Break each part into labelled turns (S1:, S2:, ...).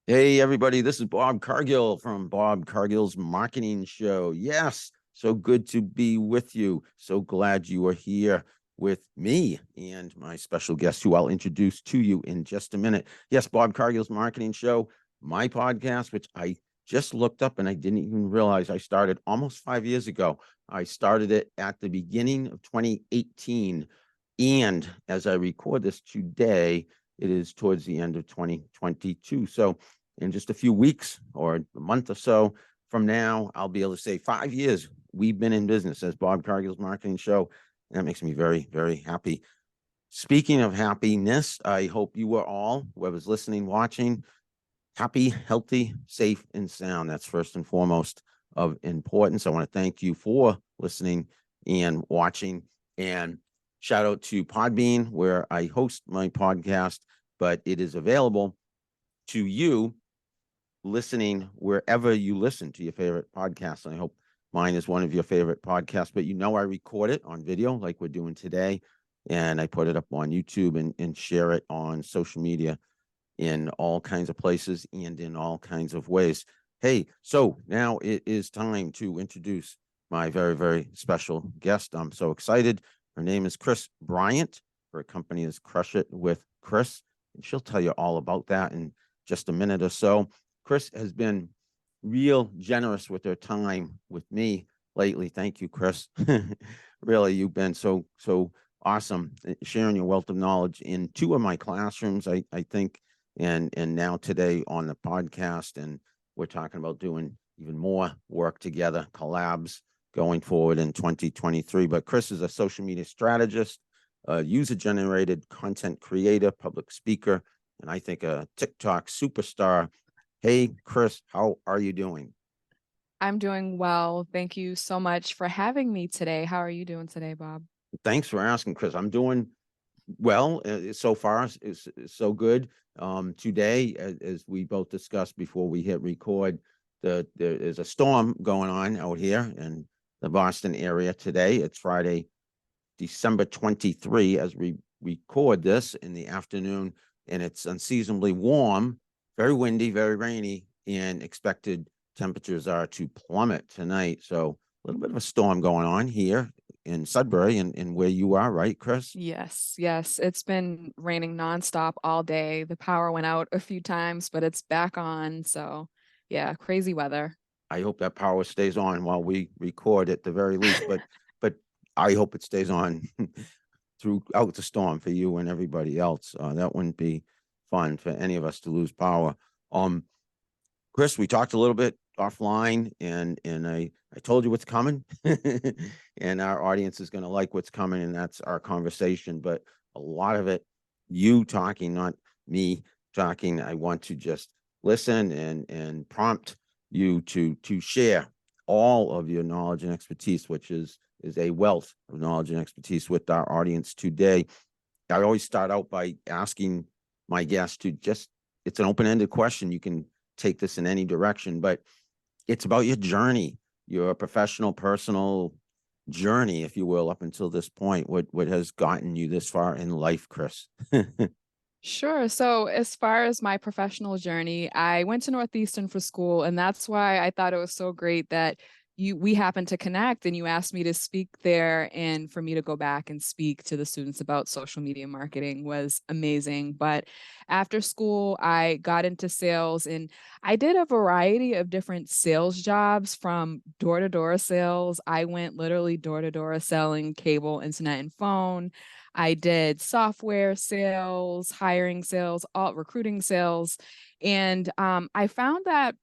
S1: Hey, everybody, this is Bob Cargill from Bob Cargill's Marketing Show. Yes, so good to be with you. So glad you are here with me and my special guest, who I'll introduce to you in just a minute. Yes, Bob Cargill's Marketing Show, my podcast, which I just looked up and I didn't even realize I started almost 5 years ago. I started it at the beginning of 2018. And as I record this today, it is towards the end of 2022. So in just a few weeks or a month or so from now, I'll be able to say 5 years we've been in business as Bob Cargill's Marketing Show. And that makes me very, very happy. Speaking of happiness, I hope you are all, whoever's listening, watching, happy, healthy, safe, and sound. That's first and foremost of importance. I want to thank you for listening and watching. And shout out to Podbean, where I host my podcast, but it is available to you listening wherever you listen to your favorite podcast. And I hope mine is one of your favorite podcasts, but I record it on video like we're doing today. And I put it up on YouTube and share it on social media in all kinds of places and in all kinds of ways. Hey, so now it is time to introduce my very, very special guest. I'm so excited. Her name is Kris Bryant. Her company is Crush It with Kris, and she'll tell you all about that in just a minute or so. Kris has been real generous with her time with me lately. Thank you, Kris. Really, you've been so awesome sharing your wealth of knowledge in two of my classrooms, I think, and now today on the podcast. And we're talking about doing even more work together, collabs going forward in 2023. But Kris is a social media strategist, a user-generated content creator, public speaker, and I think a TikTok superstar. Hey, Kris, how are you doing?
S2: I'm doing well. Thank you so much for having me today. How are you doing today, Bob?
S1: Thanks for asking, Kris. I'm doing well. So far, it's so good. Today, as we both discussed before we hit record, there is a storm going on out here in the Boston area today. It's Friday, December 23, as we record this in the afternoon, and it's unseasonably warm, very windy, very rainy, and expected temperatures are to plummet tonight. So a little bit of a storm going on here in Sudbury and where you are, right, Kris?
S2: Yes, yes. It's been raining nonstop all day. The power went out a few times, but it's back on. So, yeah, crazy weather.
S1: I hope that power stays on while we record at the very least, but I hope it stays on throughout the storm for you and everybody else. That wouldn't be fun for any of us to lose power. Um, Kris, we talked a little bit offline, and I told you what's coming, and our audience is going to like what's coming, and that's our conversation. But a lot of it, you talking, not me talking. I want to just listen and prompt you to share all of your knowledge and expertise, which is a wealth of knowledge and expertise with our audience today. I always start out by asking my guests to just, it's an open-ended question. You can take this in any direction, but it's about your journey, your professional, personal journey, if you will, up until this point. What has gotten you this far in life, Kris?
S2: Sure. So, as far as my professional journey, I went to Northeastern for school, and that's why I thought it was so great that we happened to connect and you asked me to speak there, and for me to go back and speak to the students about social media marketing was amazing. But after school, I got into sales and I did a variety of different sales jobs from door-to-door sales. I went literally door-to-door selling cable, internet, and phone. I did software sales, hiring sales, all recruiting sales. And I found that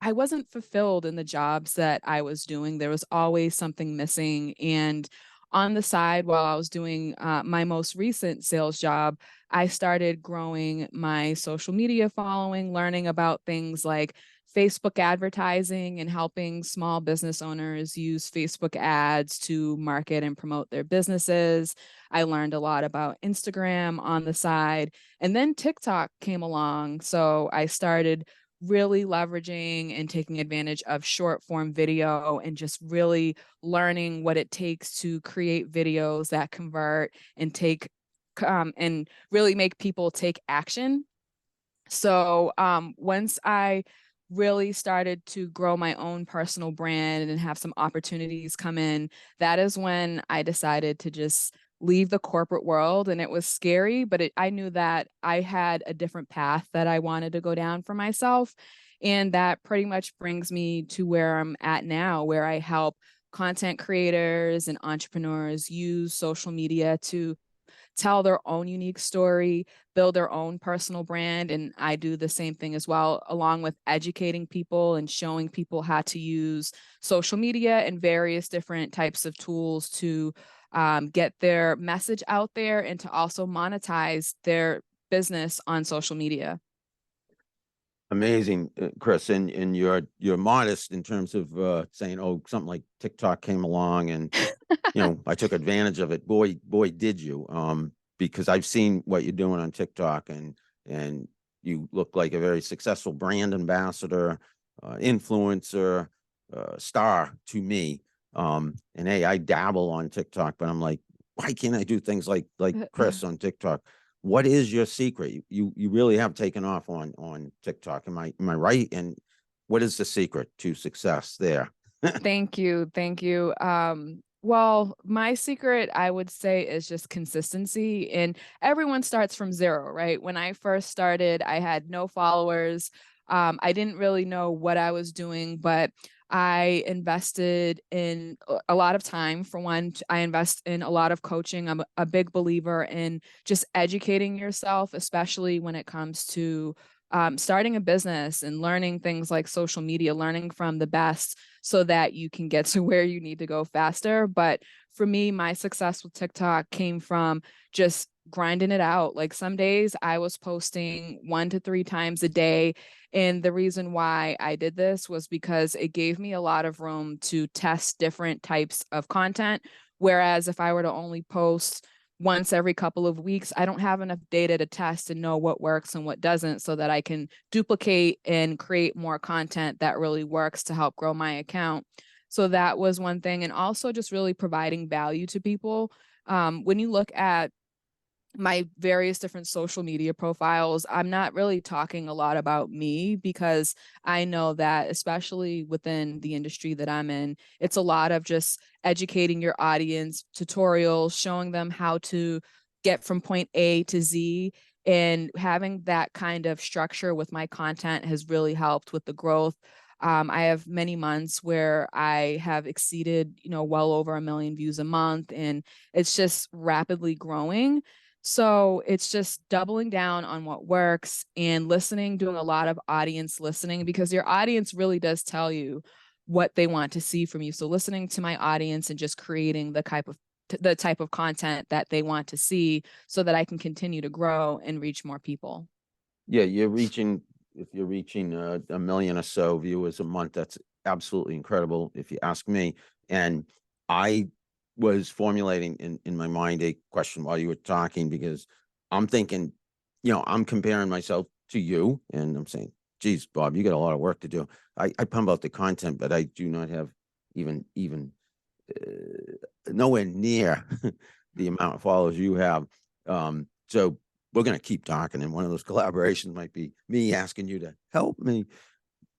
S2: I wasn't fulfilled in the jobs that I was doing. There was always something missing. And on the side, while I was doing my most recent sales job, I started growing my social media following, learning about things like Facebook advertising and helping small business owners use Facebook ads to market and promote their businesses. I learned a lot about Instagram on the side. And then TikTok came along. So I started really leveraging and taking advantage of short form video and just really learning what it takes to create videos that convert and take and really make people take action. So once I really started to grow my own personal brand and have some opportunities come in, that is when I decided to just leave the corporate world. And it was scary, but I knew that I had a different path that I wanted to go down for myself. And that pretty much brings me to where I'm at now, where I help content creators and entrepreneurs use social media to tell their own unique story, build their own personal brand. And I do the same thing as well, along with educating people and showing people how to use social media and various different types of tools to get their message out there and to also monetize their business on social media.
S1: Amazing, Kris, and you're modest in terms of saying, oh, something like TikTok came along and I took advantage of it. Boy, did you. Because I've seen what you're doing on TikTok, and you look like a very successful brand ambassador, influencer, star to me. And hey, I dabble on TikTok, but I'm like, why can't I do things like Kris on TikTok? What is your secret? You really have taken off on TikTok. Am I right? And what is the secret to success there?
S2: Thank you. Thank you. Well, my secret, I would say, is just consistency. And everyone starts from zero, right? When I first started, I had no followers. I didn't really know what I was doing, but I invested in a lot of time. For one, I invest in a lot of coaching. I'm a big believer in just educating yourself, especially when it comes to starting a business and learning things like social media, learning from the best so that you can get to where you need to go faster. But for me, my success with TikTok came from just grinding it out. Like some days I was posting 1 to 3 times a day. And the reason why I did this was because it gave me a lot of room to test different types of content. Whereas if I were to only post once every couple of weeks, I don't have enough data to test and know what works and what doesn't so that I can duplicate and create more content that really works to help grow my account. So that was one thing. And also just really providing value to people. When you look at my various different social media profiles, I'm not really talking a lot about me because I know that, especially within the industry that I'm in, it's a lot of just educating your audience, tutorials, showing them how to get from point A to Z. And having that kind of structure with my content has really helped with the growth. I have many months where I have exceeded, well over 1 million views a month, and it's just rapidly growing. So it's just doubling down on what works and listening, doing a lot of audience listening because your audience really does tell you what they want to see from you. So listening to my audience and just creating the type of content that they want to see so that I can continue to grow and reach more people.
S1: Yeah, if you're reaching a million or so viewers a month, that's absolutely incredible, if you ask me. And I was formulating in my mind a question while you were talking, because I'm thinking, I'm comparing myself to you, and I'm saying, geez, Bob, you got a lot of work to do. I pump out the content, but I do not have even nowhere near the amount of followers you have. So we're going to keep talking, and one of those collaborations might be me asking you to help me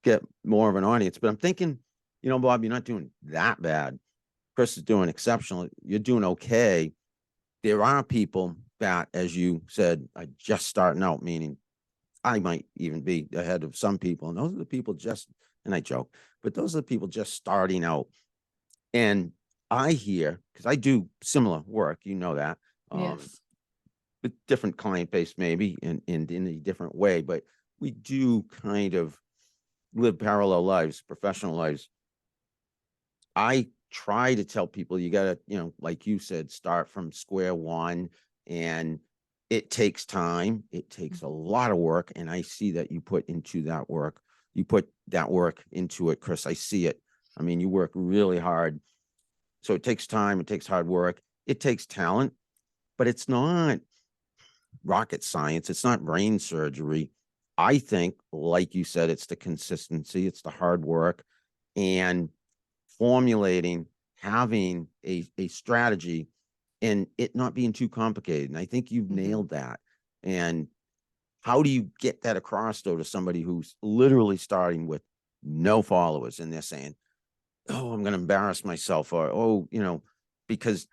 S1: get more of an audience. But I'm thinking, Bob, you're not doing that bad. Kris is doing exceptional. You're doing okay. There are people that, as you said, are just starting out, meaning I might even be ahead of some people. And those are the people and I joke, but those are the people just starting out. And I hear, because I do similar work, that,
S2: Yes.
S1: with different client base, maybe in a different way, but we do kind of live parallel lives, professional lives. I try to tell people you got to, like you said, start from square one, and it takes time. It takes a lot of work. And I see that you put into that work. You put that work into it, Kris. I see it. I mean, you work really hard. So it takes time. It takes hard work. It takes talent, but it's not rocket science. It's not brain surgery. I think, like you said, it's the consistency, it's the hard work, and formulating, having a strategy, and it not being too complicated. And I think you've
S2: Mm-hmm.
S1: nailed that. And how do you get that across though to somebody who's literally starting with no followers and they're saying, oh, I'm going to embarrass myself, or, oh, because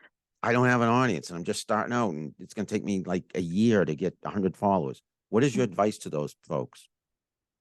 S1: I don't have an audience and I'm just starting out and it's going to take me like a year to get 100 followers. What is your advice to those folks?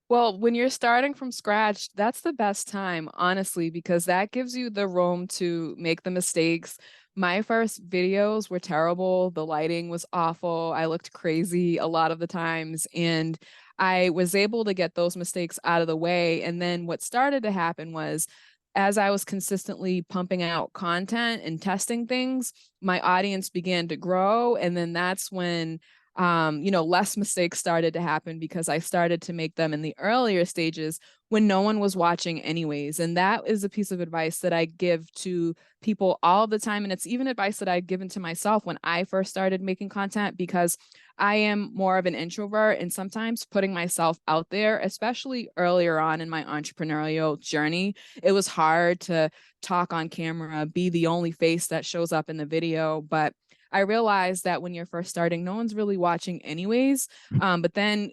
S2: Well, when you're starting from scratch, that's the best time, honestly, because that gives you the room to make the mistakes. My first videos were terrible. The lighting was awful. I looked crazy a lot of the times, and I was able to get those mistakes out of the way. And then what started to happen was, as I was consistently pumping out content and testing things, my audience began to grow. And then that's when less mistakes started to happen because I started to make them in the earlier stages when no one was watching anyways. And that is a piece of advice that I give to people all the time. And it's even advice that I'd given to myself when I first started making content, because I am more of an introvert, and sometimes putting myself out there, especially earlier on in my entrepreneurial journey, it was hard to talk on camera, be the only face that shows up in the video. But I realized that when you're first starting, no one's really watching anyways. But then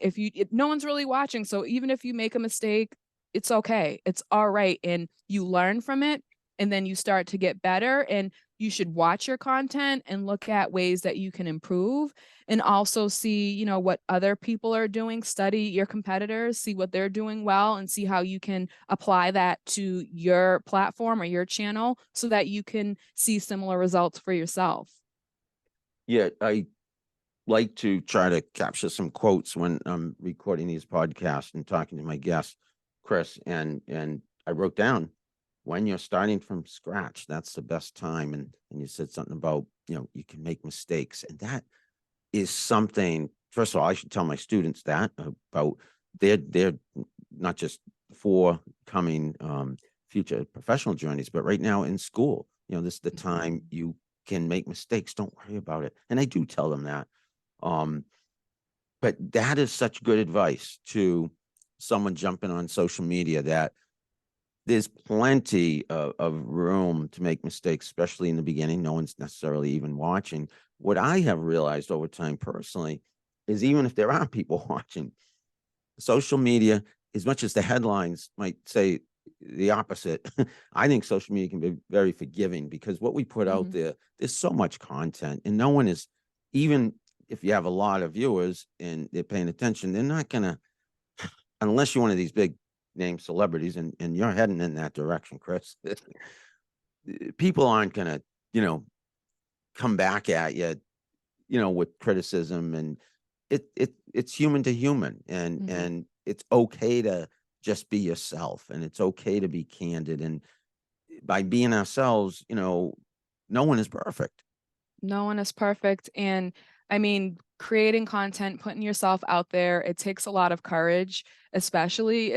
S2: no one's really watching. So even if you make a mistake, it's okay. It's all right. And you learn from it, and then you start to get better. And you should watch your content and look at ways that you can improve, and also see, what other people are doing, study your competitors, see what they're doing well, and see how you can apply that to your platform or your channel so that you can see similar results for yourself.
S1: Yeah, I like to try to capture some quotes when I'm recording these podcasts and talking to my guest, Kris, and I wrote down, when you're starting from scratch, that's the best time. And you said something about, you can make mistakes. And that is something, first of all, I should tell my students that about they're not just forthcoming future professional journeys, but right now in school, this is the time you can make mistakes. Don't worry about it. And I do tell them that. Um, but that is such good advice to someone jumping on social media, that there's plenty of room to make mistakes, especially in the beginning. No one's necessarily even watching. What I have realized over time personally is, even if there are people watching, social media, as much as the headlines might say the opposite, I think social media can be very forgiving, because what we put out there, there's so much content, and no one is, even if you have a lot of viewers and they're paying attention, they're not going to, unless you're one of these big name celebrities, and you're heading in that direction, Kris. People aren't going to, come back at you, with criticism, and it's human to human, and it's okay to just be yourself, and it's okay to be candid. And by being ourselves, no one is perfect.
S2: No one is perfect. And I mean, creating content, putting yourself out there, it takes a lot of courage, especially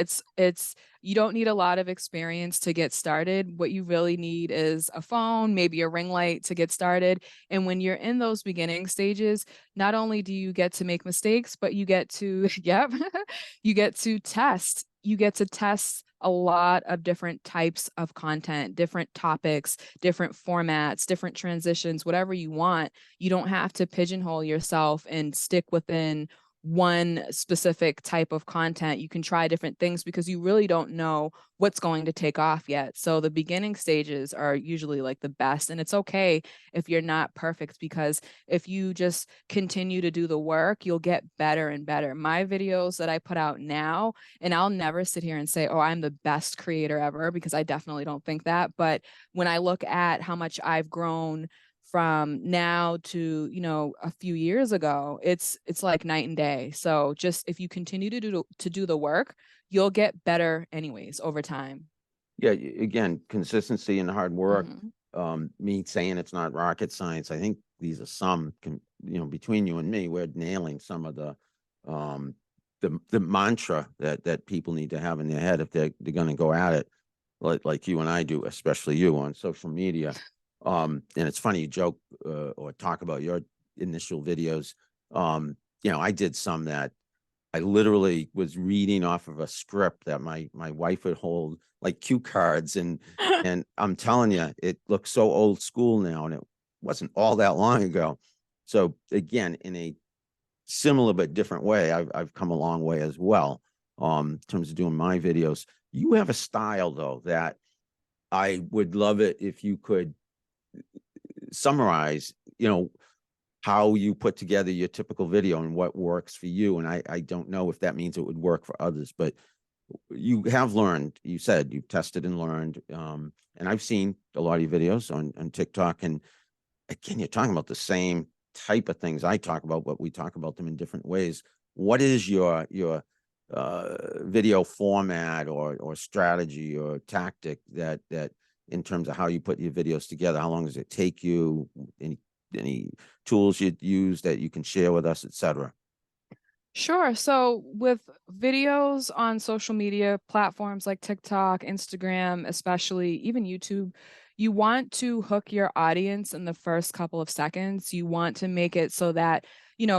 S2: you don't need a lot of experience to get started. What you really need is a phone, maybe a ring light to get started. And when you're in those beginning stages, not only do you get to make mistakes, but you get to, yep, you get to test. You get to test a lot of different types of content, different topics, different formats, different transitions, whatever you want. You don't have to pigeonhole yourself and stick within one specific type of content. You can try different things because you really don't know what's going to take off yet. So the beginning stages are usually like the best. And it's okay if you're not perfect, because if you just continue to do the work, you'll get better and better. My videos that I put out now, and I'll never sit here and say, oh, I'm the best creator ever, because I definitely don't think that. But when I look at how much I've grown from now to, a few years ago, it's like night and day. So just if you continue to do the work, you'll get better anyways over time.
S1: Yeah, again, consistency and hard work.
S2: Mhm.
S1: Me saying it's not rocket science, I think these are some between you and me, we're nailing some of um the mantra that people need to have in their head if they're going to go at it, like you and I do, especially you on social media. And it's funny, you joke or talk about your initial videos. I did some that I literally was reading off of a script that my wife would hold, like cue cards, and I'm telling you, it looks so old school now, and it wasn't all that long ago. So again, in a similar but different way. I've come a long way as well, in terms of doing my videos. You have a style though that I would love it if you could summarize, how you put together your typical video and what works for you. And I don't know if that means it would work for others, but you have learned, you said you've tested and learned. And I've seen a lot of your videos on TikTok. And again, you're talking about the same type of things I talk about, but we talk about them in different ways. What is your video format or strategy or tactic that in terms of how you put your videos together? How long does it take you? Any tools you'd use that you can share with us, etc.?
S2: Sure. So with videos on social media platforms like TikTok, Instagram, especially even YouTube, you want to hook your audience in the first couple of seconds. You want to make it so that,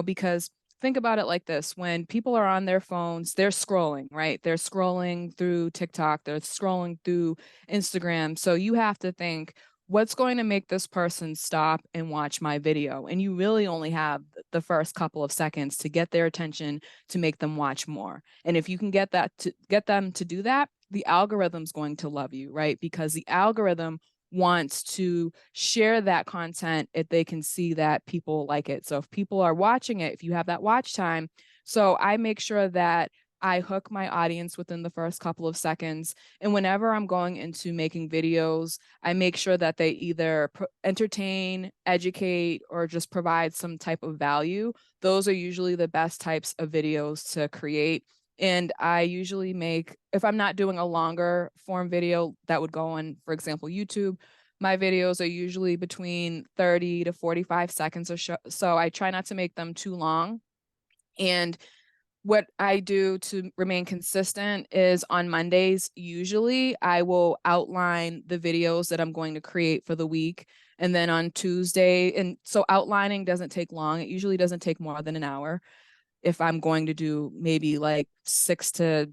S2: because think about it like this, when people are on their phones, they're scrolling, right? They're scrolling through TikTok, they're scrolling through Instagram. So you have to think, what's going to make this person stop and watch my video? And you really only have the first couple of seconds to get their attention to make them watch more. And if you can get them to do that, the algorithm's going to love you, right? Because the algorithm wants to share that content if they can see that people like it. So if people are watching it, if you have that watch time, so I make sure that I hook my audience within the first couple of seconds. And whenever I'm going into making videos, I make sure that they either entertain, educate, or just provide some type of value. Those are usually the best types of videos to create. And I usually make, if I'm not doing a longer form video that would go on, for example, YouTube, my videos are usually between 30 to 45 seconds or so. I try not to make them too long. And what I do to remain consistent is on Mondays, usually I will outline the videos that I'm going to create for the week. And then on Tuesday, and so outlining doesn't take long. It usually doesn't take more than an hour. If I'm going to do maybe like 6 to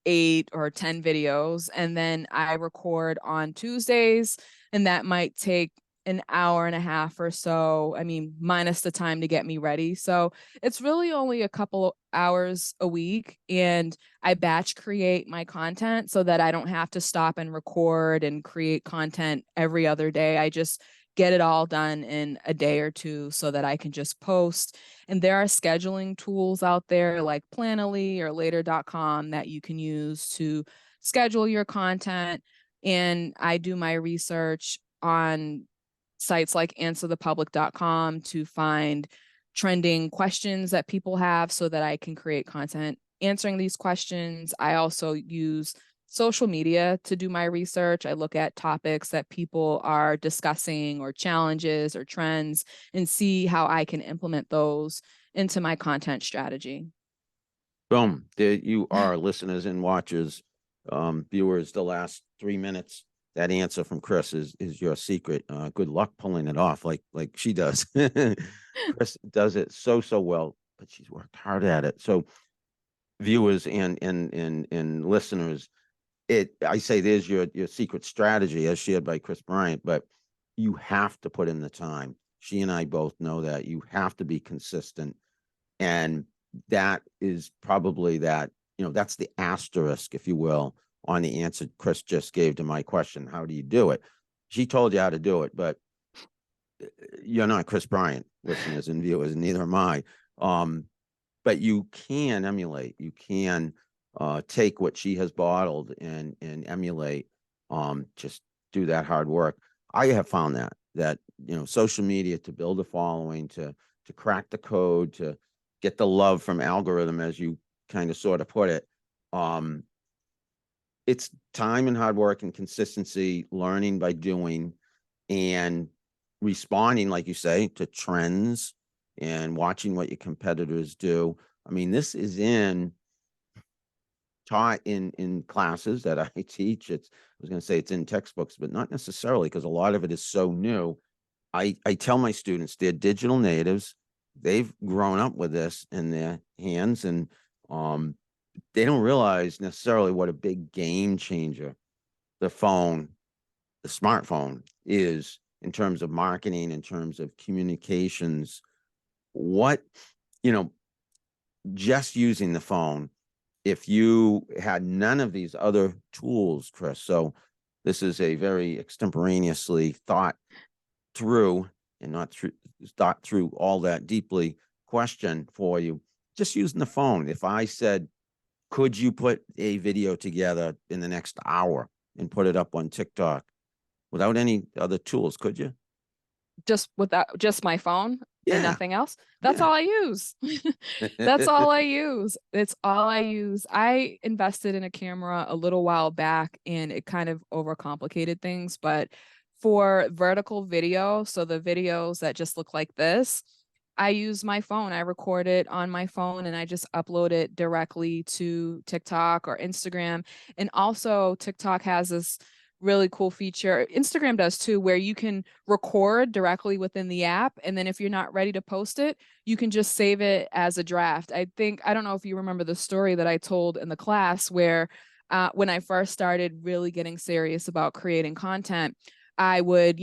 S2: 8 or 10 videos, and then I record on Tuesdays, and that might take an hour and a half or so. I mean, minus the time to get me ready. So it's really only a couple hours a week, and I batch create my content so that I don't have to stop and record and create content every other day. I just get it all done in a day or two so that I can just post. And there are scheduling tools out there like Planoly or later.com that you can use to schedule your content. And I do my research on sites like answerthepublic.com to find trending questions that people have so that I can create content answering these questions. I also use social media to do my research. I look at topics that people are discussing or challenges or trends and see how I can implement those into my content strategy.
S1: Boom. There you are, listeners and watchers, viewers, the last 3 minutes. That answer from Kris is your secret. Good luck pulling it off like she does. Kris does it so well, but she's worked hard at it. So viewers and listeners, I say there's your secret strategy as shared by Kris Bryant, but you have to put in the time. She and I both know that you have to be consistent. And that is probably that's the asterisk, if you will, on the answer Kris just gave to my question. How do you do it? She told you how to do it, but you're not Kris Bryant, listeners and viewers, and neither am I. But you can emulate. You can take what she has bottled and emulate. Just do that hard work. I have found that social media, to build a following, to crack the code, to get the love from algorithm, as you kind of sort of put it. It's time and hard work and consistency, learning by doing, and responding, like you say, to trends and watching what your competitors do. I mean, this is taught in classes that I teach. I was going to say it's in textbooks, but not necessarily, because a lot of it is so new. I tell my students they're digital natives. They've grown up with this in their hands, and they don't realize necessarily what a big game changer the smartphone is in terms of marketing, in terms of communications. What, just using the phone, if you had none of these other tools, Kris, so this is a very extemporaneously thought through and not through thought through all that deeply question for you, just using the phone. If I said, could you put a video together in the next hour and put it up on TikTok without any other tools, could you?
S2: Just without just my phone and
S1: Yeah.
S2: nothing else. That's
S1: Yeah.
S2: all I use. That's all I use. It's all I use. I invested in a camera a little while back and it kind of overcomplicated things, but for vertical video, so the videos that just look like this, I use my phone. I record it on my phone and I just upload it directly to TikTok or Instagram. And also TikTok has this really cool feature. Instagram does too, where you can record directly within the app. And then if you're not ready to post it, you can just save it as a draft. I don't know if you remember the story that I told in the class where when I first started really getting serious about creating content, I would,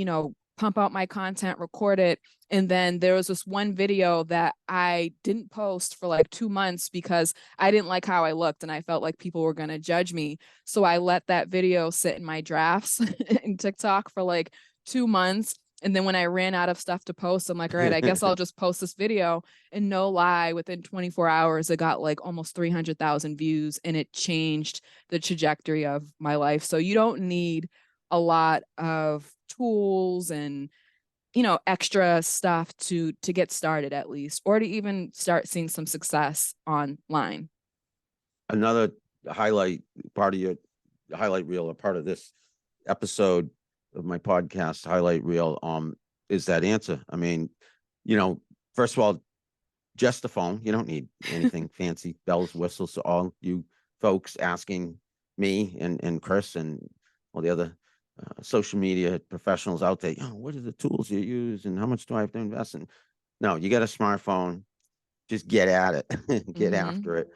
S2: pump out my content, record it. And then there was this one video that I didn't post for like 2 months because I didn't like how I looked and I felt like people were going to judge me. So I let that video sit in my drafts in TikTok for like 2 months. And then when I ran out of stuff to post, I'm like, all right, I guess I'll just post this video. And no lie, within 24 hours, it got like almost 300,000 views and it changed the trajectory of my life. So you don't need a lot of tools and extra stuff to get started at least, or to even start seeing some success online.
S1: Another highlight part of your highlight reel, or part of this episode of my podcast highlight reel, is that answer. I mean, first of all, just the phone. You don't need anything fancy, bells, whistles. So all you folks asking me and Kris and all the other social media professionals out there, what are the tools you use and how much do I have to invest in? No, you got a smartphone, just get at it, get after it.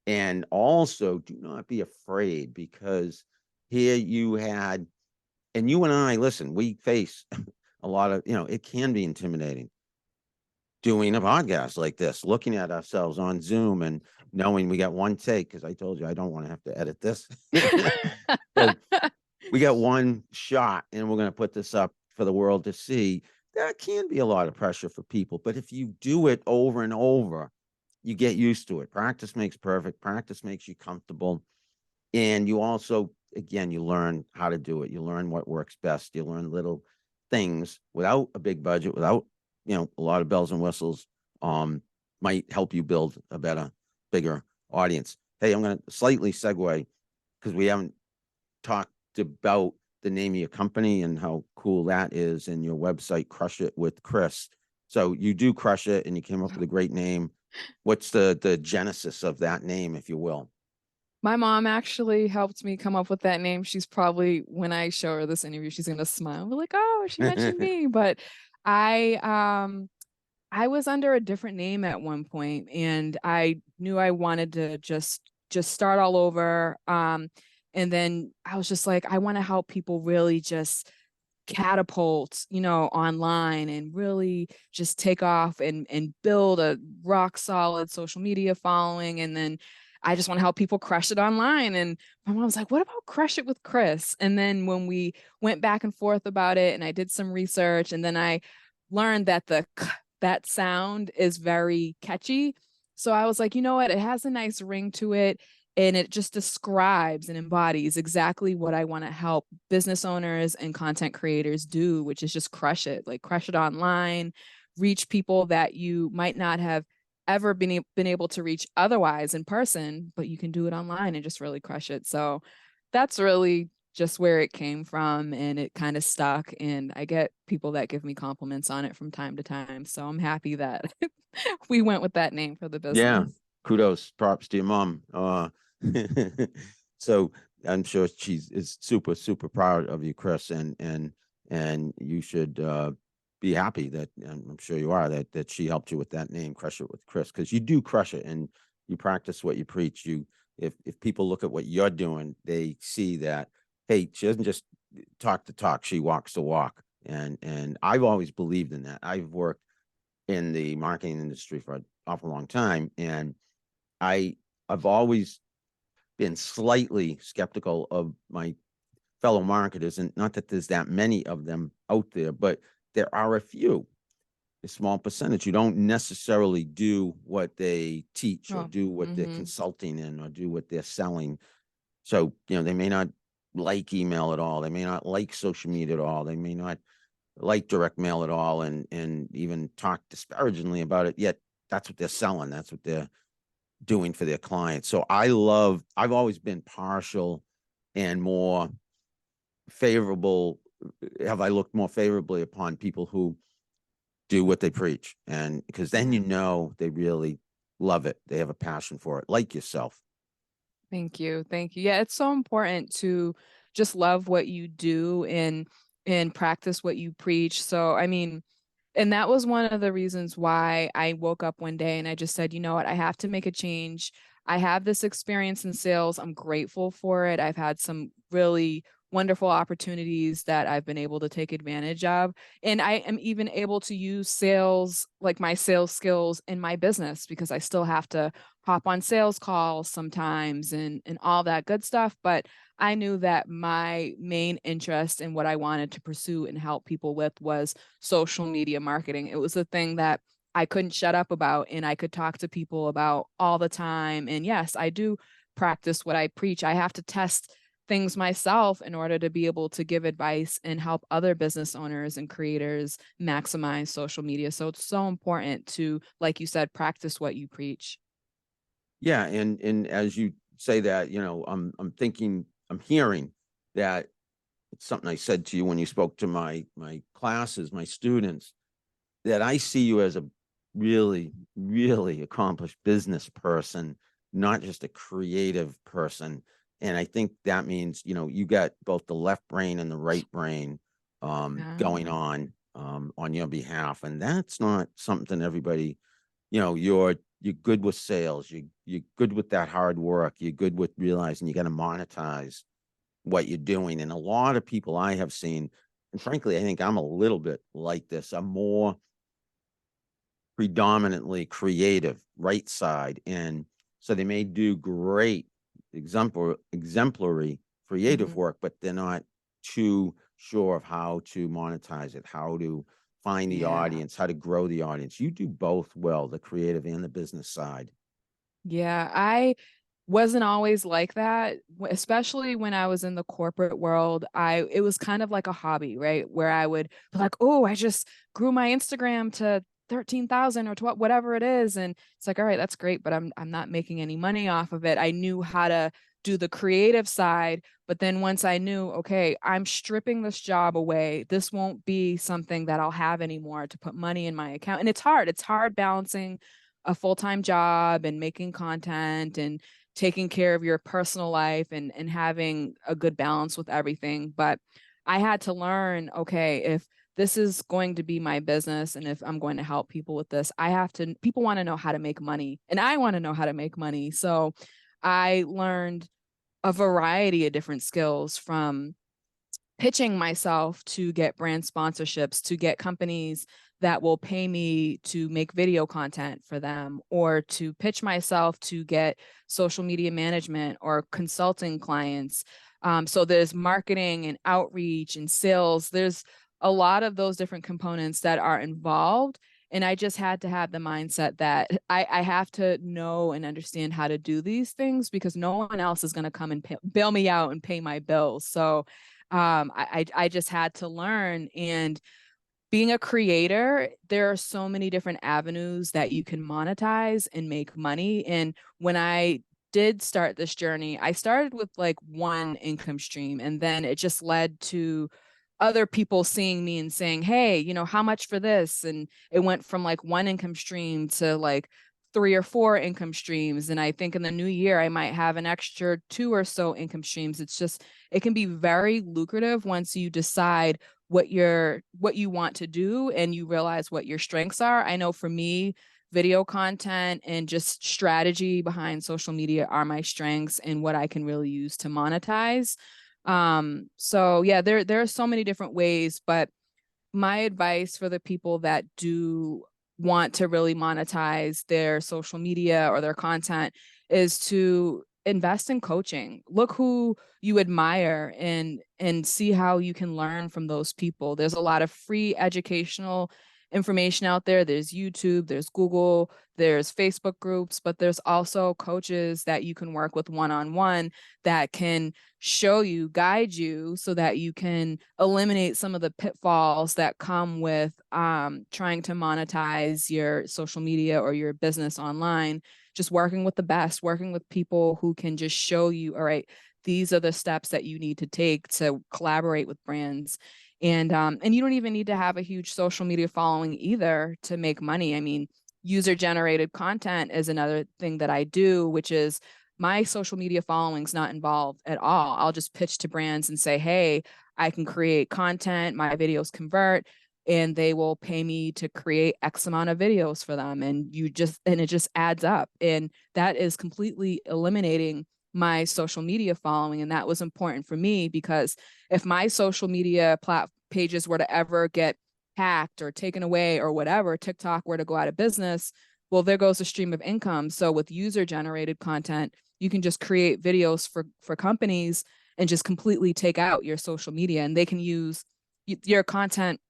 S1: And also do not be afraid, because here you had, and you and I, listen, we face a lot of, it can be intimidating doing a podcast like this, looking at ourselves on Zoom and knowing we got one take, because I told you I don't want to have to edit this. So we got one shot and we're going to put this up for the world to see. That can be a lot of pressure for people, but if you do it over and over, you get used to it. Practice makes perfect. Practice makes you comfortable. And you also, again, you learn how to do it. You learn what works best. You learn little things without a big budget, without, a lot of bells and whistles, might help you build a better, bigger audience. Hey, I'm going to slightly segue, because we haven't talked about the name of your company and how cool that is, and your website, Crush It with Kris. So you do crush it and you came up with a great name. What's the genesis of that name, if you will?
S2: My mom actually helped me come up with that name. She's probably, when I show her this interview, she's gonna smile. We're like, oh, she mentioned me. But I was under a different name at one point, and I knew I wanted to just start all over. And then I was just like, I want to help people really just catapult, online and really just take off and build a rock solid social media following. And then I just want to help people crush it online. And my mom was like, what about Crush It with Kris? And then when we went back and forth about it, and I did some research, and then I learned that that sound is very catchy. So I was like, you know what? It has a nice ring to it. And it just describes and embodies exactly what I want to help business owners and content creators do, which is just crush it, like crush it online, reach people that you might not have ever been able to reach otherwise in person, but you can do it online and just really crush it. So that's really just where it came from, and it kind of stuck. And I get people that give me compliments on it from time to time. So I'm happy that we went with that name for the business.
S1: Yeah. Kudos, props to your mom. So I'm sure is super, super proud of you, Kris, and you should be happy that, and I'm sure you are, that she helped you with that name, Crush It with Kris, because you do crush it and you practice what you preach. If people look at what you're doing, they see that, hey, she doesn't just talk the talk, she walks the walk. And I've always believed in that. I've worked in the marketing industry for an awful long time. And I've always been slightly skeptical of my fellow marketers, and not that there's that many of them out there, but there are a few, a small percentage who don't necessarily do what they teach or
S2: Oh,
S1: do what they're
S2: mm-hmm.
S1: consulting in or do what they're selling. So, they may not like email at all. They may not like social media at all. They may not like direct mail at all, and even talk disparagingly about it. Yet that's what they're selling. That's what they're doing for their clients. So I've always been partial and more favorable. Have I looked more favorably upon people who do what they preach? And because then they really love it. They have a passion for it, like yourself.
S2: Thank you. Thank you. Yeah, it's so important to just love what you do and practice what you preach. So, I mean, and that was one of the reasons why I woke up one day and I just said, you know what, I have to make a change. I have this experience in sales. I'm grateful for it. I've had some really wonderful opportunities that I've been able to take advantage of. And I am even able to use sales, like my sales skills in my business, because I still have to hop on sales calls sometimes and all that good stuff. But I knew that my main interest in what I wanted to pursue and help people with was social media marketing. It was the thing that I couldn't shut up about and I could talk to people about all the time. And yes, I do practice what I preach. I have to test things myself in order to be able to give advice and help other business owners and creators maximize social media. So it's so important to, like you said, practice what you preach.
S1: Yeah, and as you say that, I'm hearing that it's something I said to you when you spoke to my classes, my students, that I see you as a really, really accomplished business person, not just a creative person. And I think that means, you got both the left brain and the right brain going
S2: Ah,
S1: on your behalf. And that's not something everybody, you're good with sales, you're good with that hard work, you're good with realizing you got to monetize what you're doing. And a lot of people I have seen, and frankly, I think I'm a little bit like this. I'm more predominantly creative, right side. And so they may do great exemplary creative
S2: mhm.
S1: work, but they're not too sure of how to monetize it, how to find the
S2: Yeah.
S1: audience, how to grow the audience. You do both well, the creative and the business side.
S2: Yeah, I wasn't always like that, especially when I was in the corporate world. It was kind of like a hobby, right? Where I would be like, "Oh, I just grew my Instagram to 13,000 or 12, whatever it is." And it's like, "All right, that's great, but I'm not making any money off of it." I knew how to do the creative side, but then once I knew, okay, I'm stripping this job away. This won't be something that I'll have anymore to put money in my account. And it's hard. It's hard balancing a full-time job and making content and taking care of your personal life and having a good balance with everything. But I had to learn, okay, if this is going to be my business and if I'm going to help people with this, people want to know how to make money and I want to know how to make money. So I learned a variety of different skills, from pitching myself to get brand sponsorships, to get companies that will pay me to make video content for them, or to pitch myself to get social media management or consulting clients. So there's marketing and outreach and sales. There's a lot of those different components that are involved. And I just had to have the mindset that I have to know and understand how to do these things, because no one else is going to come and bail me out and pay my bills. So I just had to learn. And being a creator, there are so many different avenues that you can monetize and make money. And when I did start this journey, I started with like one income stream, and then it just led to other people seeing me and saying, "Hey, how much for this?" And it went from like one income stream to like three or four income streams. And I think in the new year, I might have an extra two or so income streams. It can be very lucrative once you decide what you want to do and you realize what your strengths are. I know for me, video content and just strategy behind social media are my strengths and what I can really use to monetize. So yeah, there are so many different ways, but my advice for the people that do want to really monetize their social media or their content is to invest in coaching. Look who you admire and see how you can learn from those people. There's a lot of free educational information out there. There's YouTube, there's Google, there's Facebook groups, but there's also coaches that you can work with one-on-one that can show you, guide you so that you can eliminate some of the pitfalls that come with trying to monetize your social media or your business online. Just working with the best, working with people who can just show you, all right, these are the steps that you need to take to collaborate with brands. And you don't even need to have a huge social media following either to make money. I mean, user generated content is another thing that I do, which is my social media following's not involved at all. I'll just pitch to brands and say, hey, I can create content, my videos convert, and they will pay me to create X amount of videos for them. And it just adds up. And that is completely eliminating my social media following. And that was important for me because if my social media pages were to ever get hacked or taken away or whatever, TikTok were to go out of business, well, there goes the stream of income. So with user generated content, you can just create videos for companies and just completely take out your social media, and they can use your content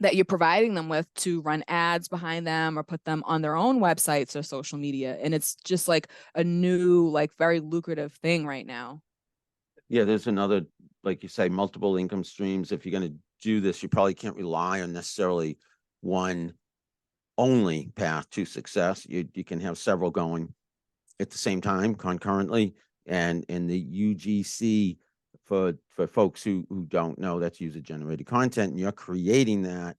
S2: that you're providing them with to run ads behind them or put them on their own websites or social media. And it's just like a new, like very lucrative thing right now.
S1: Yeah, there's another, like you say, multiple income streams. If you're going to do this, you probably can't rely on necessarily one only path to success. You can have several going at the same time concurrently. And in the UGC, for folks who don't know, that's user generated content, and you're creating that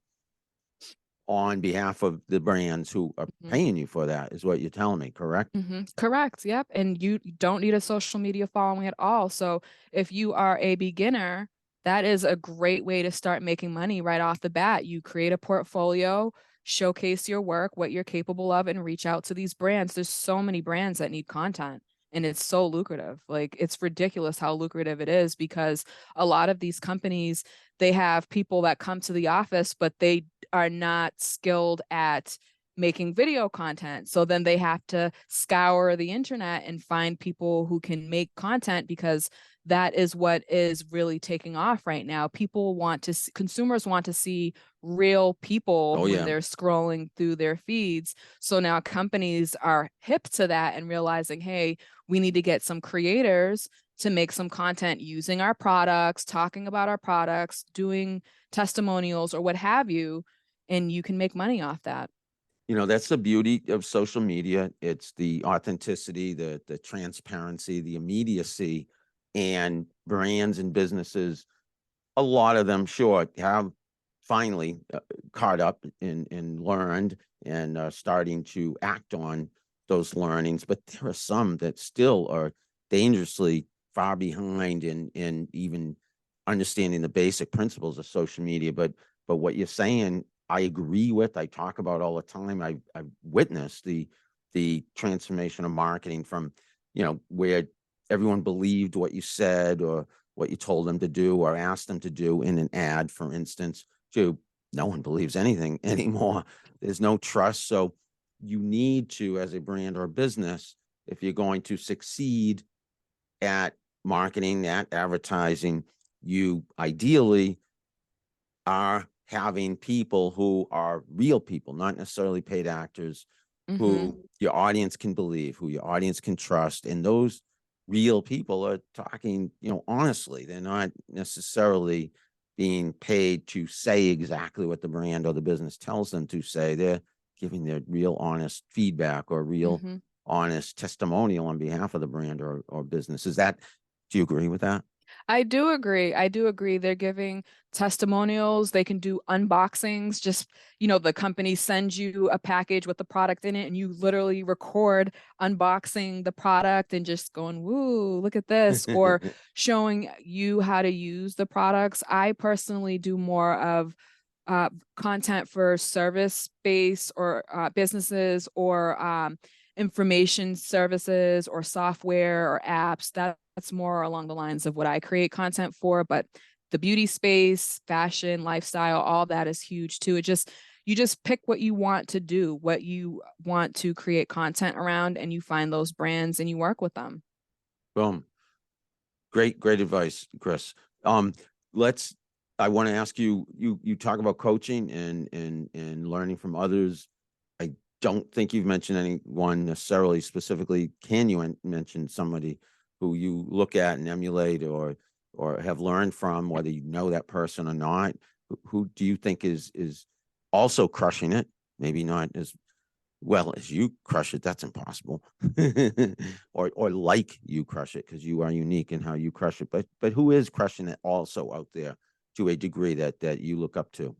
S1: on behalf of the brands who are paying you for that, is what you're telling me, correct?
S2: Correct. Yep. And you don't need a social media following at all. So if you are a beginner, that is a great way to start making money right off the bat. You create a portfolio, showcase your work, what you're capable of, and reach out to these brands. There's so many brands that need content, and it's so lucrative. Like, it's ridiculous how lucrative it is because a lot of these companies, they have people that come to the office, but they are not skilled at making video content. So then they have to scour the internet and find people who can make content because that is what is really taking off right now. Consumers want to see real people when they're scrolling through their feeds. So now companies are hip to that and realizing, hey, we need to get some creators to make some content using our products, talking about our products, doing testimonials or what have you, and you can make money off that.
S1: You know, that's the beauty of social media. It's the authenticity, the transparency, the immediacy, and brands and businesses, a lot of them, sure, have finally caught up and learned and starting to act on those learnings. But there are some that still are dangerously far behind in even understanding the basic principles of social media. But what you're saying, I agree with. I talk about all the time. I've witnessed the transformation of marketing from, you know, where everyone believed what you said or what you told them to do or asked them to do in an ad, for instance, to no one believes anything anymore. There's no trust. So you need to, as a brand or business, if you're going to succeed at marketing, at advertising, you ideally are having people who are real people, not necessarily paid actors, who your audience can believe, who your audience can trust. And those real people are talking, you know, honestly. They're not necessarily being paid to say exactly what the brand or the business tells them to say. They're giving their real honest feedback or real honest testimonial on behalf of the brand or business. Do you agree with that?
S2: I do agree. I do agree. They're giving testimonials. They can do unboxings. Just, the company sends you a package with the product in it, and you literally record unboxing the product and just going, woo, look at this, or showing you how to use the products. I personally do more of content for service-based or businesses or information services or software or apps. That's more along the lines of what I create content for. But the beauty space, fashion, lifestyle, all that is huge too. you just pick what you want to do, what you want to create content around, and you find those brands and you work with them.
S1: Boom. Great advice, Kris. Um, I want to ask you, you talk about coaching and learning from others. I don't think you've mentioned anyone necessarily specifically. Can you mention somebody who you look at and emulate or have learned from, whether you know that person or not? Who do you think is also crushing it? Maybe not as well as you crush it. That's impossible. or like you crush it, because you are unique in how you crush it. But who is crushing it also out there to a degree that you look up to?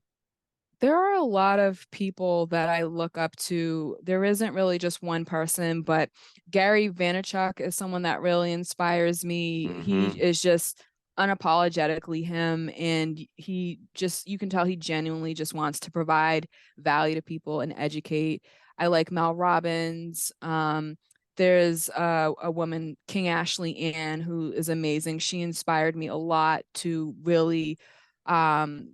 S2: There are a lot of people that I look up to. There isn't really just one person, but Gary Vaynerchuk is someone that really inspires me. He
S1: Mm-hmm.
S2: is just unapologetically him, and he just, you can tell he genuinely just wants to provide value to people and educate. I like Mel Robbins. There's a woman, King Ashley Ann, who is amazing. She inspired me a lot to really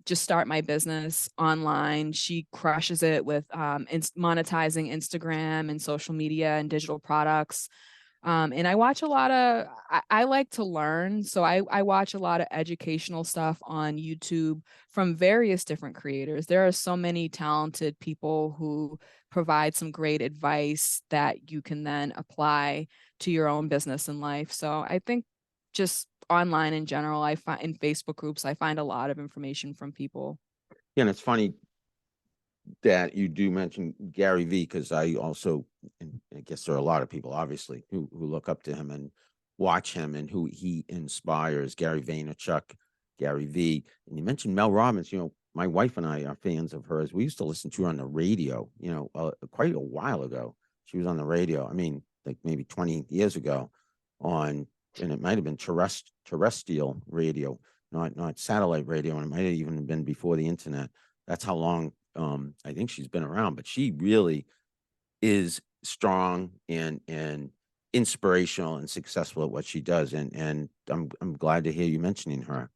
S2: just start my business online. She crushes it with monetizing Instagram and social media and digital products. And I watch a lot of, I like to learn. So I watch a lot of educational stuff on YouTube from various different creators. There are so many talented people who provide some great advice that you can then apply to your own business and life. So I think just online in general, I find in Facebook groups, I find a lot of information from people.
S1: Yeah, and it's funny that you do mention Gary V, because I also, and I guess there are a lot of people obviously who look up to him and watch him and who he inspires. Gary Vaynerchuk, Gary V. And you mentioned Mel Robbins. My wife and I are fans of hers. We used to listen to her on the radio, quite a while ago. She was on the radio. I mean, like maybe 20 years ago and it might have been terrestrial radio, not satellite radio. And it might have even been before the internet. That's how long I think she's been around, but she really is strong and inspirational and successful at what she does. And I'm glad to hear you mentioning her.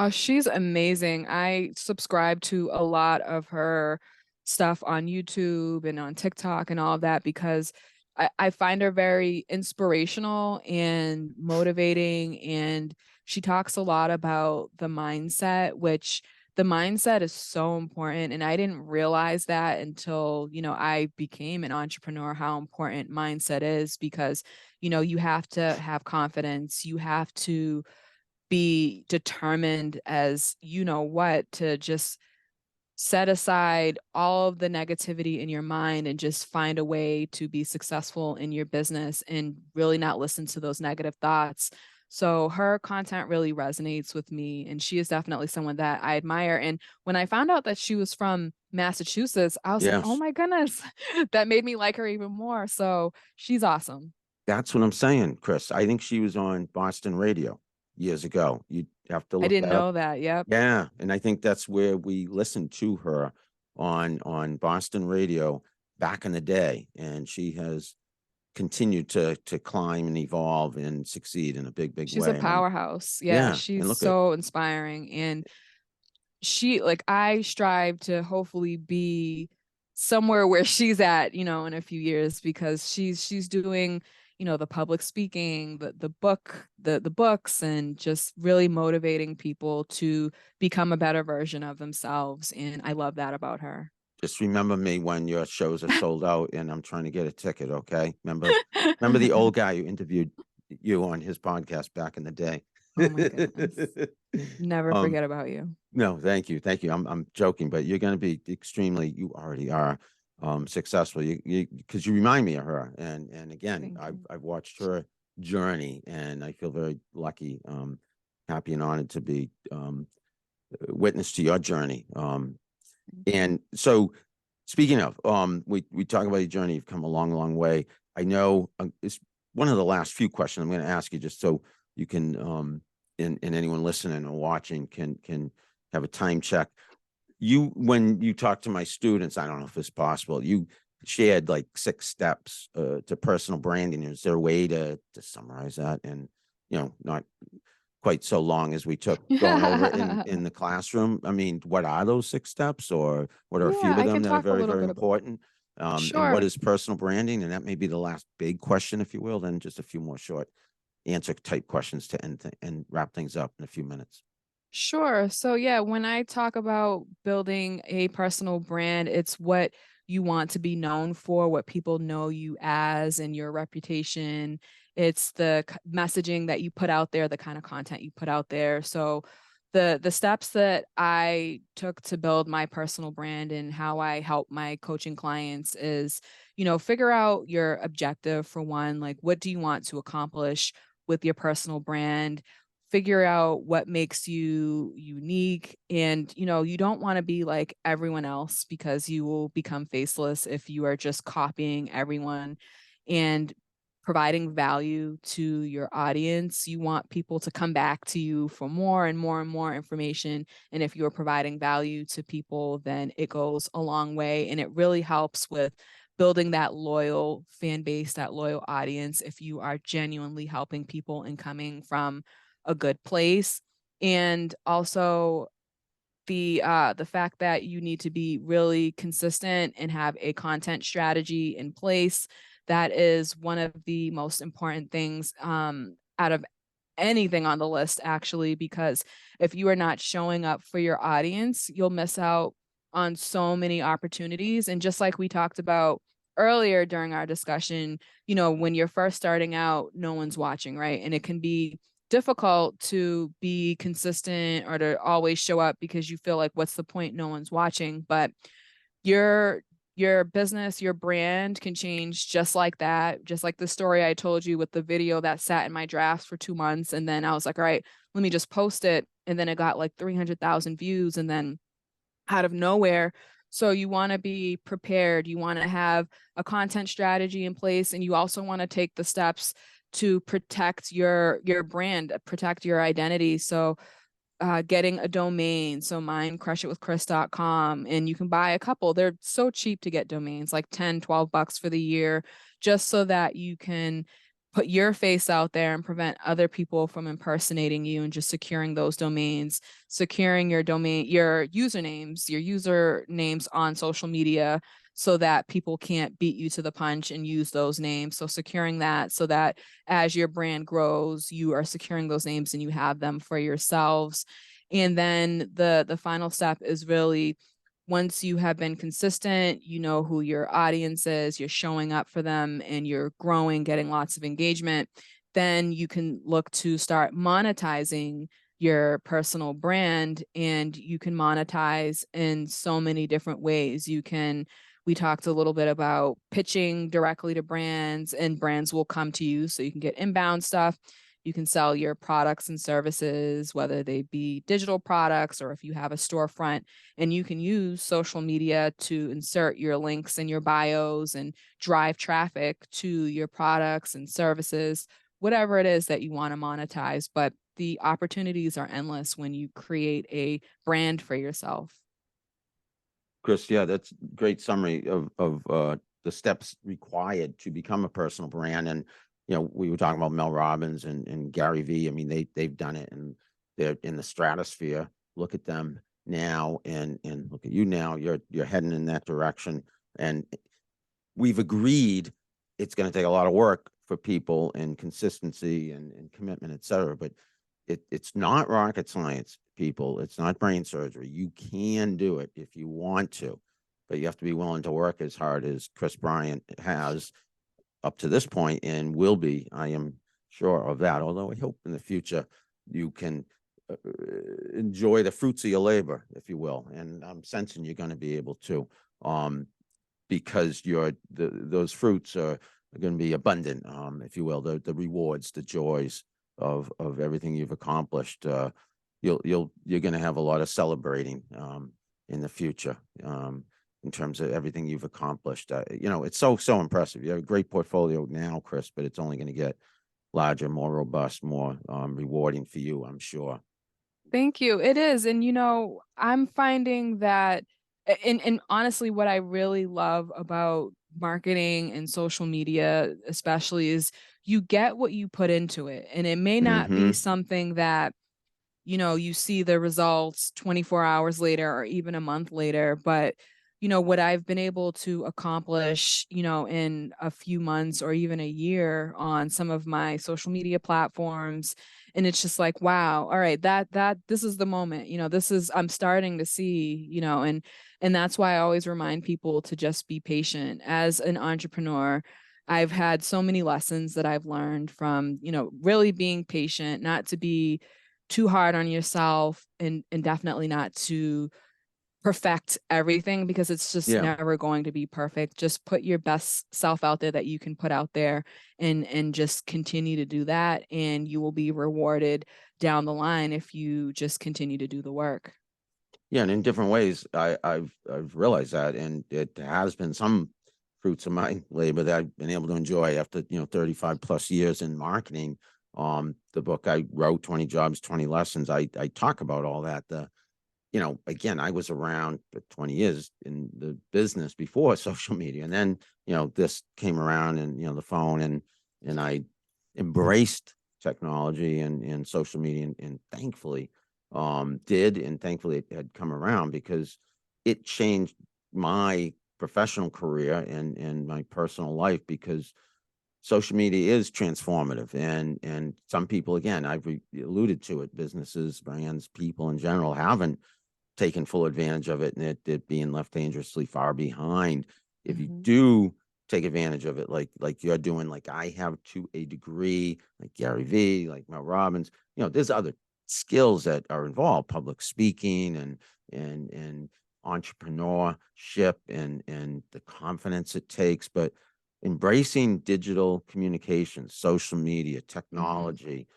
S2: She's amazing. I subscribe to a lot of her stuff on YouTube and on TikTok and all of that because I find her very inspirational and motivating. And she talks a lot about the mindset, which the mindset is so important. And I didn't realize that until, I became an entrepreneur, how important mindset is because, you have to have confidence. You have to be determined as what to just set aside all of the negativity in your mind and just find a way to be successful in your business and really not listen to those negative thoughts. So her content really resonates with me, and she is definitely someone that I admire. And when I found out that she was from Massachusetts, I was like, oh
S1: Yes,
S2: my goodness, that made me like her even more. So she's awesome.
S1: that's what I'm saying, Kris. I think she was on Boston radio years ago. You'd have to
S2: I
S1: look
S2: didn't
S1: that up.
S2: know that. Yep.
S1: Yeah, and I think that's where we listened to her on Boston radio back in the day, and she has continued to climb and evolve and succeed in a big
S2: She's a
S1: way. And
S2: powerhouse. Yeah,
S1: yeah, and
S2: she's
S1: look at
S2: so inspiring. And I strive to hopefully be somewhere where she's at, in a few years because she's doing, the public speaking, the book, the books, and just really motivating people to become a better version of themselves. And I love that about her.
S1: just remember me when your shows are sold out and I'm trying to get a ticket. Okay, remember the old guy who interviewed you on his podcast back in the day.
S2: Oh my goodness. Never
S1: um,
S2: forget about you.
S1: No, thank you. Thank you. I'm joking, but you're going to be you already are successful. Because you remind me of her. And again,
S2: Thank you.
S1: I've watched her journey and I feel very lucky, happy and honored to be witness to your journey. And so speaking of, we talk about your journey, you've come a long way. I know it's one of the last few questions I'm going to ask you just so you can and anyone listening or watching can have a time check. When you talk to my students, I don't know if it's possible, you shared like 6 steps to personal branding. Is there a way to summarize that and not quite so long as we took going over in the classroom. I mean, what are those 6 steps, or what are a
S2: Yeah,
S1: few of
S2: I
S1: them
S2: can
S1: that are
S2: talk a
S1: very,
S2: little
S1: very
S2: bit about.
S1: important? And what
S2: Sure.
S1: is personal branding? And that may be the last big question, if you will, then just a few more short answer type questions to end and wrap things up in a few minutes.
S2: Sure. So yeah, when I talk about building a personal brand, it's what you want to be known for, what people know you as, and your reputation. It's the messaging that you put out there, the kind of content you put out there. So the steps that I took to build my personal brand and how I help my coaching clients is, figure out your objective for one, like what do you want to accomplish with your personal brand? Figure out what makes you unique, and you don't want to be like everyone else because you will become faceless if you are just copying everyone. And providing value to your audience, you want people to come back to you for more and more and more information, and if you're providing value to people, then it goes a long way, and it really helps with building that loyal fan base, that loyal audience, if you are genuinely helping people and coming from a good place. And also the fact that you need to be really consistent and have a content strategy in place. That is one of the most important things out of anything on the list, actually, because if you are not showing up for your audience, you'll miss out on so many opportunities. And just like we talked about earlier during our discussion, when you're first starting out, no one's watching, right? And it can be difficult to be consistent or to always show up because you feel like, what's the point? No one's watching. But your your business, your brand can change just like that. Just like the story I told you with the video that sat in my drafts for 2 months. And then I was like, all right, let me just post it. And then it got like 300,000 views. And then out of nowhere. So you want to be prepared. You want to have a content strategy in place, and you also want to take the steps to protect your brand, protect your identity. So getting a domain. So mine, crushitwithkris.com, and you can buy a couple. They're so cheap to get domains, like 10, $12 for the year, just so that you can put your face out there and prevent other people from impersonating you, and just securing those domains, securing your domain, your usernames on social media, so that people can't beat you to the punch and use those names. So securing that, so that as your brand grows, you are securing those names and you have them for yourselves. And then the final step is really, once you have been consistent, you know who your audience is, you're showing up for them, and you're growing, getting lots of engagement, then you can look to start monetizing your personal brand. And you can monetize in so many different ways. We talked a little bit about pitching directly to brands, and brands will come to you, so you can get inbound stuff. You can sell your products and services, whether they be digital products or if you have a storefront, and you can use social media to insert your links in your bios and drive traffic to your products and services, whatever it is that you want to monetize. But the opportunities are endless when you create a brand for yourself.
S1: Kris, yeah, that's great summary of the steps required to become a personal brand. And we were talking about Mel Robbins and Gary Vee. I mean, they've done it, and they're in the stratosphere. Look at them now, and look at you now. You're heading in that direction, and we've agreed it's going to take a lot of work for people, and consistency and commitment, et cetera. But it's not rocket science, people. It's not brain surgery. You can do it if you want to, but you have to be willing to work as hard as Kris Bryant has up to this point and will be. I am sure of that. Although I hope in the future you can enjoy the fruits of your labor, if you will. And I'm sensing you're going to be able to, because those fruits are going to be abundant, if you will. The rewards, the joys of everything you've accomplished. You're going to have a lot of celebrating in the future, in terms of everything you've accomplished. It's so impressive. You have a great portfolio now, Kris, but it's only going to get larger, more robust, more rewarding for you, I'm sure.
S2: Thank you. It is. And I'm finding that, and honestly, what I really love about marketing and social media, especially, is you get what you put into it. And it may not be something that, you know, you see the results 24 hours later or even a month later, but you know, what I've been able to accomplish, you know, in a few months or even a year on some of my social media platforms. And it's just like, wow, all right, this is the moment, you know, I'm starting to see, you know, and that's why I always remind people to just be patient. As an entrepreneur, I've had so many lessons that I've learned from, you know, really being patient, not to be too hard on yourself, and definitely not to perfect everything, because it's just
S1: Yeah.
S2: never going to be perfect. Just put your best self out there that you can put out there, and just continue to do that, and you will be rewarded down the line if you just continue to do the work.
S1: Yeah, and in different ways, I've realized that, and it has been some fruits of my labor that I've been able to enjoy after 35 plus years in marketing. The book I wrote, 20 Jobs, 20 Lessons, I talk about all that. Again, I was around for 20 years in the business before social media, and then this came around, and the phone, and I embraced technology and social media, and thankfully thankfully it had come around, because it changed my professional career and my personal life, because social media is transformative, and some people, again, I've alluded to it, businesses, brands, people in general, haven't taken full advantage of it, and it being left dangerously far behind. If you do take advantage of it, like you're doing, like I have to a degree, like Gary V, like Mel Robbins, there's other skills that are involved, public speaking and entrepreneurship and the confidence it takes, but embracing digital communication, social media, technology,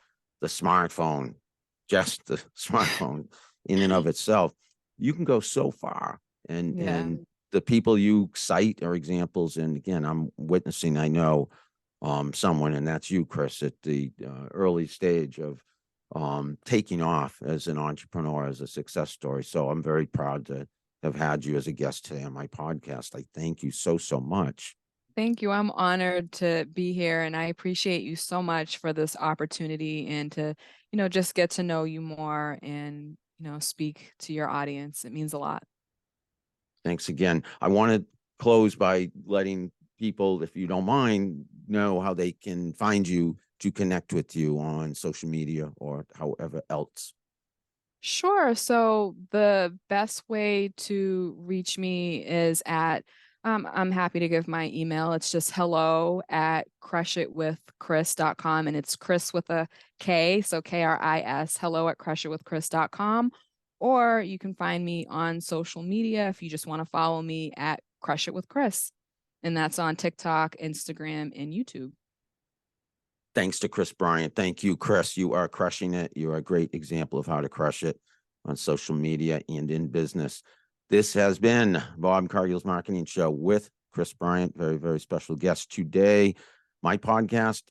S1: the smartphone, just the smartphone in and of itself, you can go so far. And
S2: Yeah.
S1: the people you cite are examples. And again, I'm witnessing, I know someone, and that's you, Kris, at the early stage of taking off as an entrepreneur, as a success story. So I'm very proud to have had you as a guest today on my podcast. I thank you so, so much.
S2: Thank you. I'm honored to be here, and I appreciate you so much for this opportunity, and to, you know, just get to know you more, and, you know, speak to your audience. It means a lot.
S1: Thanks again. I want to close by letting people, if you don't mind, know how they can find you to connect with you on social media or however else.
S2: Sure. So the best way to reach me is at, I'm happy to give my email. It's just hello@crushitwithkris.com. And it's Kris with a K. So Kris, hello@crushitwithkris.com. Or you can find me on social media if you just want to follow me at Crush It with Kris. And that's on TikTok, Instagram, and YouTube.
S1: Thanks to Kris Bryant. Thank you, Kris. You are crushing it. You are a great example of how to crush it on social media and in business. This has been Bob Cargill's Marketing Show with Kris Bryant. Very, very special guest today. My podcast,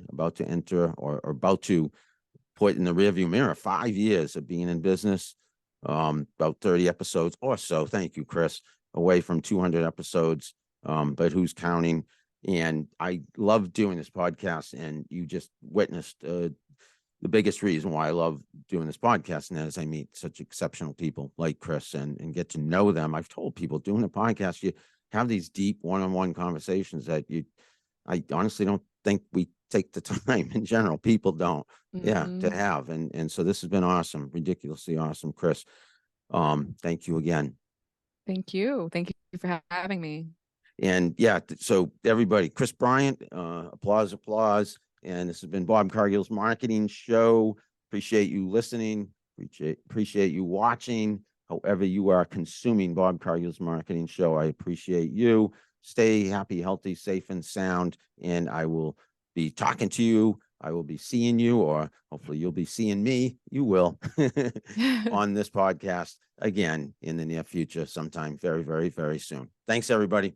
S1: about to enter or about to put in the rearview mirror 5 years of being in business, about 30 episodes or so. Thank you, Kris. Away from 200 episodes, but who's counting? And I love doing this podcast, and you just witnessed the biggest reason why I love doing this podcast, and that is I meet such exceptional people like Kris and get to know them. I've told people, doing a podcast, you have these deep one-on-one conversations that I honestly don't think we take the time in general. People don't, to have. And so this has been awesome, ridiculously awesome, Kris. Thank you again.
S2: Thank you. Thank you for having me.
S1: And so everybody, Kris Bryant, applause, applause. And this has been Bob Cargill's Marketing Show. Appreciate you listening. Appreciate you watching. However you are consuming Bob Cargill's Marketing Show, I appreciate you. Stay happy, healthy, safe, and sound. And I will be talking to you. I will be seeing you, or hopefully you'll be seeing me. You will on this podcast again in the near future, sometime very, very, very soon. Thanks, everybody.